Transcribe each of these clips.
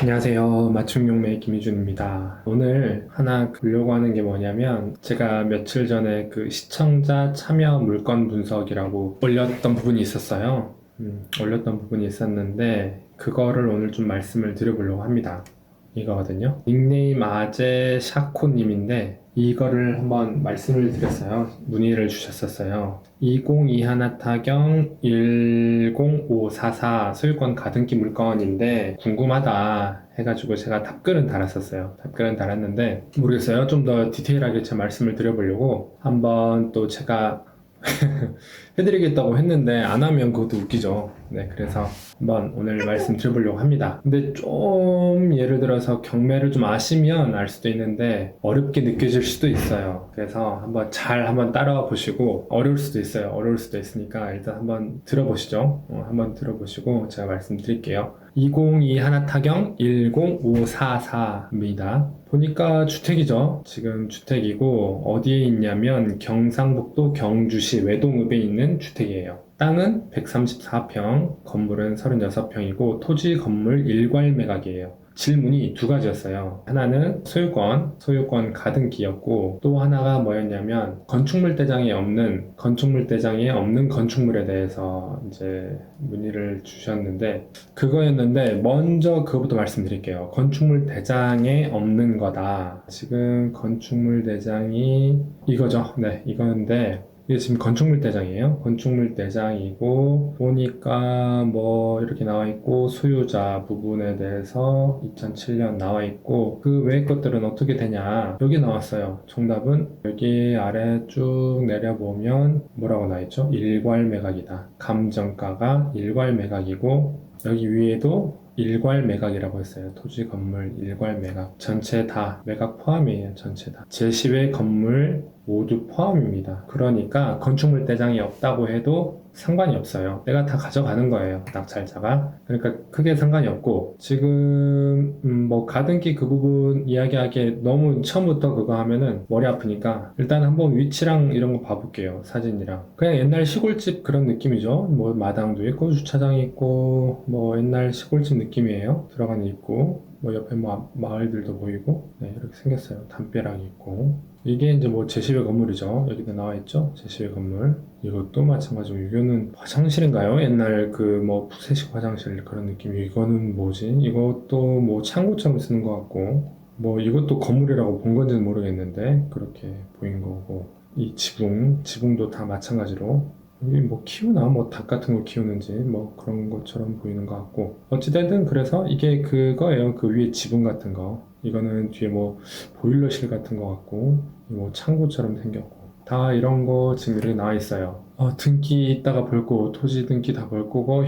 안녕하세요. 맞춤용매 김희준입니다. 오늘 하나 보려고 하는 게 뭐냐면 제가 며칠 전에 그 시청자 참여 물건 분석이라고 올렸던 부분이 있었어요. 올렸던 부분이 있었는데 그거를 오늘 좀 말씀을 드려보려고 합니다. 이거거든요. 닉네임 아재 샤코님인데 이거를 한번 말씀을 드렸어요. 문의를 주셨었어요. 2021 타경 10544 소유권 가등기 물건인데 궁금하다 해가지고 제가 답글은 달았었어요. 답글은 달았는데 모르겠어요. 좀 더 디테일하게 제 말씀을 드려보려고 한번 또 제가 해드리겠다고 했는데 안 하면 그것도 웃기죠. 네, 그래서 한번 오늘 말씀드려보려고 합니다. 근데 좀 예를 들어서 경매를 좀 아시면 알 수도 있는데 어렵게 느껴질 수도 있어요. 그래서 한번 따라와 보시고 어려울 수도 있어요. 어려울 수도 있으니까 일단 한번 들어보시죠. 한번 들어보시고 제가 말씀드릴게요. 2021 타경 10544입니다. 보니까 주택이죠. 지금 주택이고 어디에 있냐면 경상북도 경주시 외동읍에 있는 주택이에요. 땅은 134평, 건물은 36평이고 토지 건물 일괄 매각이에요. 질문이 두 가지였어요. 하나는 소유권 가등기였고 또 하나가 뭐였냐면 건축물 대장에 없는 건축물에 대해서 이제 문의를 주셨는데 그거였는데 먼저 그거부터 말씀드릴게요. 건축물 대장에 없는 거다. 지금 건축물 대장이 이거죠. 네, 이건데 이게 지금 건축물대장이에요. 건축물대장이고 보니까 뭐 이렇게 나와 있고 소유자 부분에 대해서 2007년 나와 있고 그 외의 것들은 어떻게 되냐 여기 나왔어요. 정답은 여기 아래 쭉 내려보면 뭐라고 나와 있죠? 일괄 매각이다. 감정가가 일괄 매각이고 여기 위에도 일괄 매각이라고 했어요. 토지 건물 일괄 매각. 전체 다 매각 포함이에요. 전체 다. 제10의 건물 모두 포함입니다. 그러니까 건축물 대장이 없다고 해도 상관이 없어요. 내가 다 가져가는 거예요. 낙찰자가. 그러니까 크게 상관이 없고 지금 뭐 가등기 그 부분 이야기하기에 너무 처음부터 그거 하면은 머리 아프니까 일단 한번 위치랑 이런 거 봐볼게요. 사진이랑. 그냥 옛날 시골집 그런 느낌이죠. 뭐 마당도 있고 주차장이 있고 뭐 옛날 시골집 느낌이에요. 들어가는 입구. 뭐 옆에 뭐 마을들도 보이고 네, 이렇게 생겼어요. 담벼락이 있고 이게 이제 뭐 제10의 건물이죠. 여기도 나와 있죠. 제10의 건물. 이것도 마찬가지고 이거는 화장실인가요? 옛날 그 뭐 푸세식 화장실 그런 느낌. 이거는 뭐지? 이것도 뭐 창고처럼 쓰는 것 같고 뭐 이것도 건물이라고 본 건지는 모르겠는데 그렇게 보인 거고 이 지붕도 다 마찬가지로 여기 뭐 키우나 뭐 닭 같은 거 키우는지 뭐 그런 것처럼 보이는 것 같고 어찌됐든 그래서 이게 그거예요. 그 위에 지붕 같은 거 이거는 뒤에 뭐 보일러실 같은 거 같고 뭐 창고처럼 생겼고 다 이런 거 지금 이렇게 나와 있어요. 등기 이따가 볼 거고 토지 등기 다 볼 거고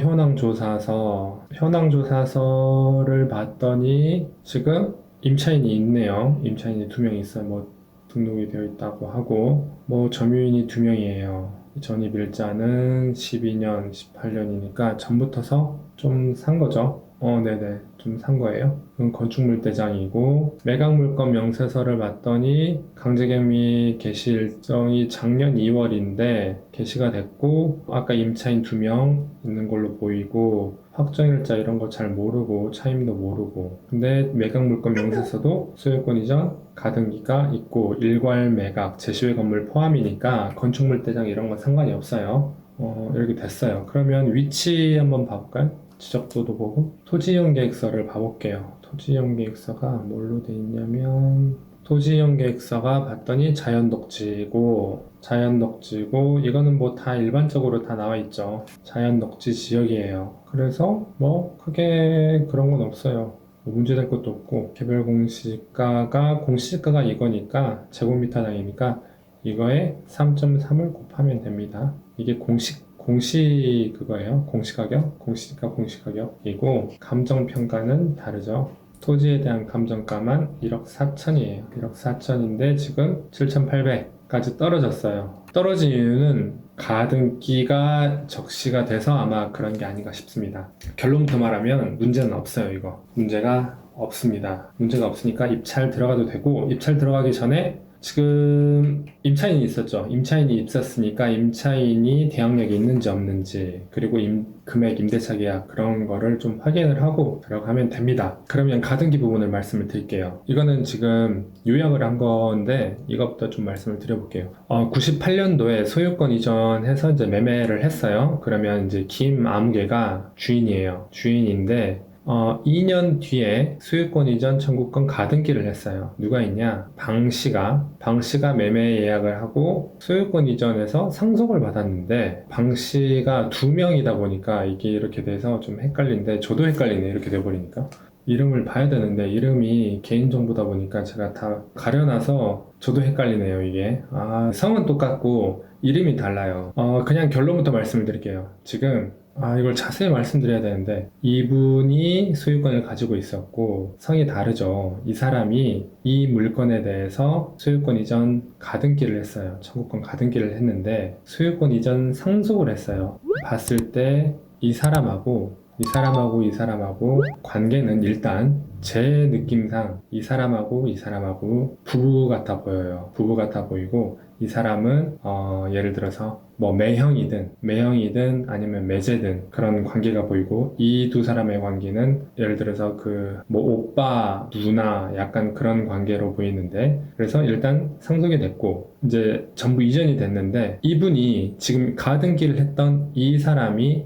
현황조사서를 봤더니 지금 임차인이 있네요. 임차인이 두 명 있어요. 뭐 등록이 되어 있다고 하고 뭐 점유인이 두 명이에요. 전입일자는 12년, 18년이니까 전부터서 좀 산 거죠. 네네. 좀 산 거예요. 그건 건축물대장이고 매각물건 명세서를 봤더니 강제경미 개시 일정이 작년 2월인데 개시가 됐고 아까 임차인 2명 있는 걸로 보이고 확정일자 이런 거 잘 모르고 차임도 모르고 근데 매각물건 명세서도 소유권 이전 가등기가 있고 일괄 매각 제시외 건물 포함이니까 건축물대장 이런 건 상관이 없어요. 이렇게 됐어요. 그러면 위치 한번 봐볼까요? 지적도도 보고 토지이용 계획서를 봐볼게요. 토지이용 계획서가 뭘로 돼 있냐면 토지이용 계획서가 봤더니 자연녹지고 이거는 뭐 다 일반적으로 다 나와 있죠. 자연녹지 지역이에요. 그래서 뭐 크게 그런 건 없어요. 뭐 문제될 것도 없고 개별 공시지가가 이거니까 제곱미터당이니까 이거에 3.3을 곱하면 됩니다. 이게 공시 그거예요. 공시가격이고 감정평가는 다르죠. 토지에 대한 감정가만 1억 4천이에요. 1억 4천인데 지금 7,800까지 떨어졌어요. 떨어진 이유는 가등기가 적시가 돼서 아마 그런 게 아닌가 싶습니다. 결론부터 말하면 문제는 없어요. 이거 문제가 없습니다. 문제가 없으니까 입찰 들어가도 되고 입찰 들어가기 전에 지금 임차인이 있었죠. 임차인이 있었으니까 임차인이 대항력이 있는지 없는지, 그리고 금액, 임대차 계약 그런 거를 좀 확인을 하고 들어가면 됩니다. 그러면 가등기 부분을 말씀을 드릴게요. 이거는 지금 요약을 한 건데 이것부터 좀 말씀을 드려볼게요. 98년도에 소유권 이전해서 이제 매매를 했어요. 그러면 이제 김아무개가 주인이에요. 주인인데 2년 뒤에 소유권 이전 청구권 가등기를 했어요. 누가 있냐? 방씨가 매매 예약을 하고 소유권 이전에서 상속을 받았는데 방씨가 두 명이다 보니까 이게 이렇게 돼서 좀 헷갈린데 저도 헷갈리네 이렇게 돼버리니까 이름을 봐야 되는데 이름이 개인정보다 보니까 제가 다 가려놔서 저도 헷갈리네요 이게. 성은 똑같고 이름이 달라요. 그냥 결론부터 말씀을 드릴게요. 지금 이걸 자세히 말씀드려야 되는데 이분이 소유권을 가지고 있었고 성이 다르죠. 이 사람이 이 물건에 대해서 소유권 이전 가등기를 했어요. 청구권 가등기를 했는데 소유권 이전 상속을 했어요. 봤을 때 이 사람하고 이 사람하고 관계는 일단 제 느낌상 이 사람하고 부부 같아 보여요. 부부 같아 보이고 이 사람은 예를 들어서 뭐 매형이든 아니면 매제든 그런 관계가 보이고 이 두 사람의 관계는 예를 들어서 그 뭐 오빠, 누나 약간 그런 관계로 보이는데 그래서 일단 상속이 됐고 이제 전부 이전이 됐는데 이분이 지금 가등기를 했던 이 사람이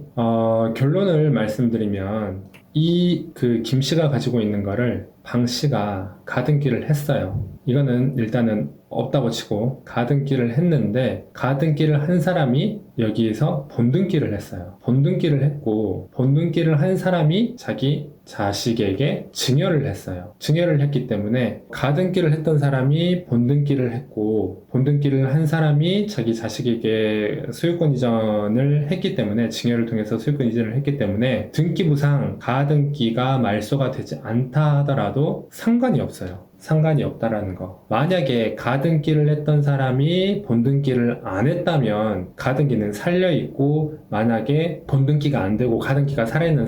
결론을 말씀드리면 이 그 김씨가 가지고 있는 거를 방씨가 가등기를 했어요. 이거는 일단은 없다고 치고 가등기를 했는데 가등기를 한 사람이 여기에서 본등기를 했어요. 본등기를 했고 본등기를 한 사람이 자기 자식에게 증여를 했어요. 증여를 했기 때문에 가등기를 했던 사람이 본등기를 했고 본등기를 한 사람이 자기 자식에게 소유권 이전을 했기 때문에 증여를 통해서 소유권 이전을 했기 때문에 등기부상 가등기가 말소가 되지 않다 하더라도 상관이 없어요. 상관이 없다라는 거. 만약에 가등기를 했던 사람이 본등기를 안 했다면 가등기는 살려있고 만약에 본등기가 안 되고 가등기가 살아있는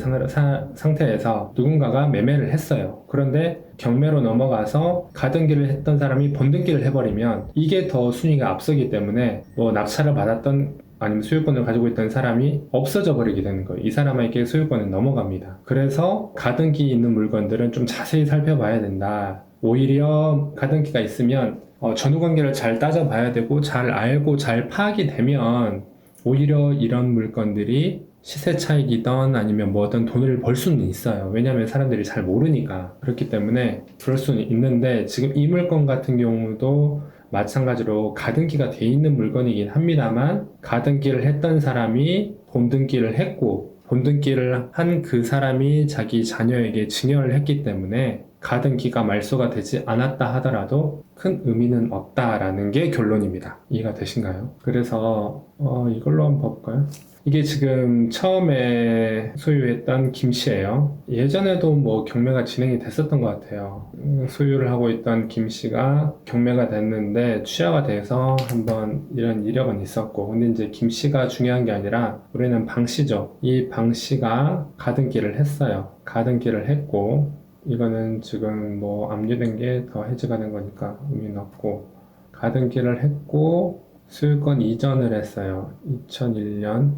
상태에서 누군가가 매매를 했어요. 그런데 경매로 넘어가서 가등기를 했던 사람이 본등기를 해버리면 이게 더 순위가 앞서기 때문에 뭐 낙찰을 받았던 아니면 소유권을 가지고 있던 사람이 없어져 버리게 되는 거예요. 이 사람에게 소유권은 넘어갑니다. 그래서 가등기 있는 물건들은 좀 자세히 살펴봐야 된다. 오히려 가등기가 있으면 전후관계를 잘 따져봐야 되고 잘 알고 잘 파악이 되면 오히려 이런 물건들이 시세 차익이든 아니면 뭐든 돈을 벌 수는 있어요. 왜냐하면 사람들이 잘 모르니까. 그렇기 때문에 그럴 수는 있는데 지금 이 물건 같은 경우도 마찬가지로 가등기가 돼 있는 물건이긴 합니다만 가등기를 했던 사람이 본등기를 했고 본등기를 한 그 사람이 자기 자녀에게 증여를 했기 때문에 가등기가 말소가 되지 않았다 하더라도 큰 의미는 없다라는 게 결론입니다. 이해가 되신가요? 그래서 이걸로 한번 볼까요? 이게 지금 처음에 소유했던 김씨예요. 예전에도 뭐 경매가 진행이 됐었던 것 같아요. 소유를 하고 있던 김씨가 경매가 됐는데 취하가 돼서 한번 이런 이력은 있었고 근데 이제 김씨가 중요한 게 아니라 우리는 방씨죠. 이 방씨가 가등기를 했어요. 가등기를 했고 이거는 지금 뭐 압류된 게 더 해지가 된 거니까 의미는 없고 가등기를 했고 소유권 이전을 했어요. 2001년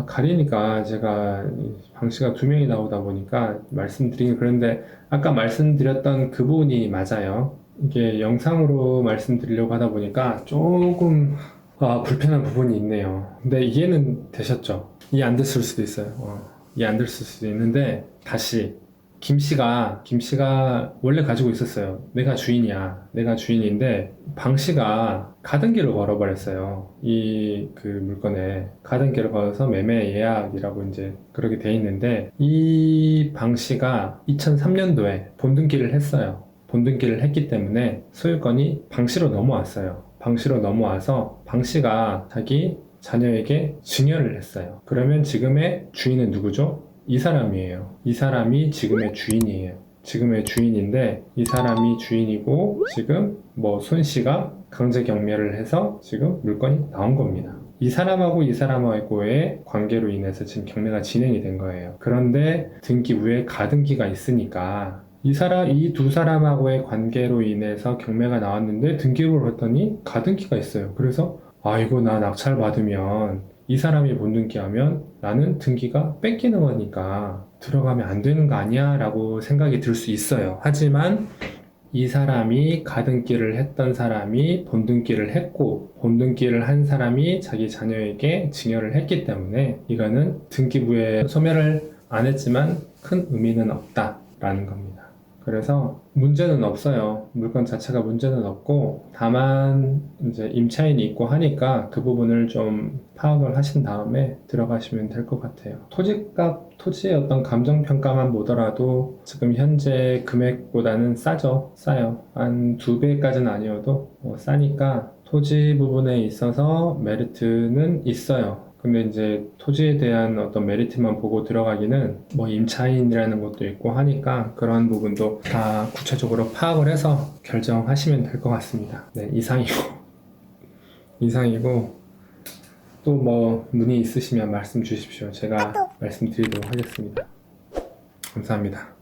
가리니까 제가 방씨가 두 명이 나오다 보니까 말씀드리긴 그런데 아까 말씀드렸던 그 부분이 맞아요. 이게 영상으로 말씀드리려고 하다 보니까 조금 불편한 부분이 있네요. 근데 이해는 되셨죠? 이해 안 됐을 수도 있어요. 이해 안 됐을 수도 있는데 다시 김씨가 원래 가지고 있었어요. 내가 주인인데 방씨가 가등기를 걸어버렸어요. 이 그 물건에 가등기를 걸어서 매매 예약이라고 이제 그렇게 돼 있는데 이 방씨가 2003년도에 본등기를 했어요. 본등기를 했기 때문에 소유권이 방씨로 넘어왔어요. 방씨로 넘어와서 방씨가 자기 자녀에게 증여를 했어요. 그러면 지금의 주인은 누구죠? 이 사람이에요. 이 사람이 지금의 주인이에요. 지금의 주인인데 이 사람이 주인이고 지금 뭐 손씨가 강제 경매를 해서 지금 물건이 나온 겁니다. 이 사람하고 이 사람하고의 관계로 인해서 지금 경매가 진행이 된 거예요. 그런데 등기부에 가등기가 있으니까 이 두 사람하고의 관계로 인해서 경매가 나왔는데 등기부를 봤더니 가등기가 있어요. 그래서 이거 나 낙찰 받으면 이 사람이 본등기하면 나는 등기가 뺏기는 거니까 들어가면 안 되는 거 아니야? 라고 생각이 들 수 있어요. 하지만 이 사람이 가등기를 했던 사람이 본등기를 했고 본등기를 한 사람이 자기 자녀에게 증여를 했기 때문에 이거는 등기부에 소멸을 안 했지만 큰 의미는 없다라는 겁니다. 그래서 문제는 없어요. 물건 자체가 문제는 없고 다만 이제 임차인이 있고 하니까 그 부분을 좀 파악을 하신 다음에 들어가시면 될 것 같아요. 토지값, 토지의 어떤 감정평가만 보더라도 지금 현재 금액보다는 싸요. 한 2배까지는 아니어도 싸니까 토지 부분에 있어서 메리트는 있어요. 근데 이제 토지에 대한 어떤 메리트만 보고 들어가기는 뭐 임차인이라는 것도 있고 하니까 그런 부분도 다 구체적으로 파악을 해서 결정하시면 될 것 같습니다. 네, 이상이고 또 뭐 문의 있으시면 말씀 주십시오. 제가 말씀드리도록 하겠습니다. 감사합니다.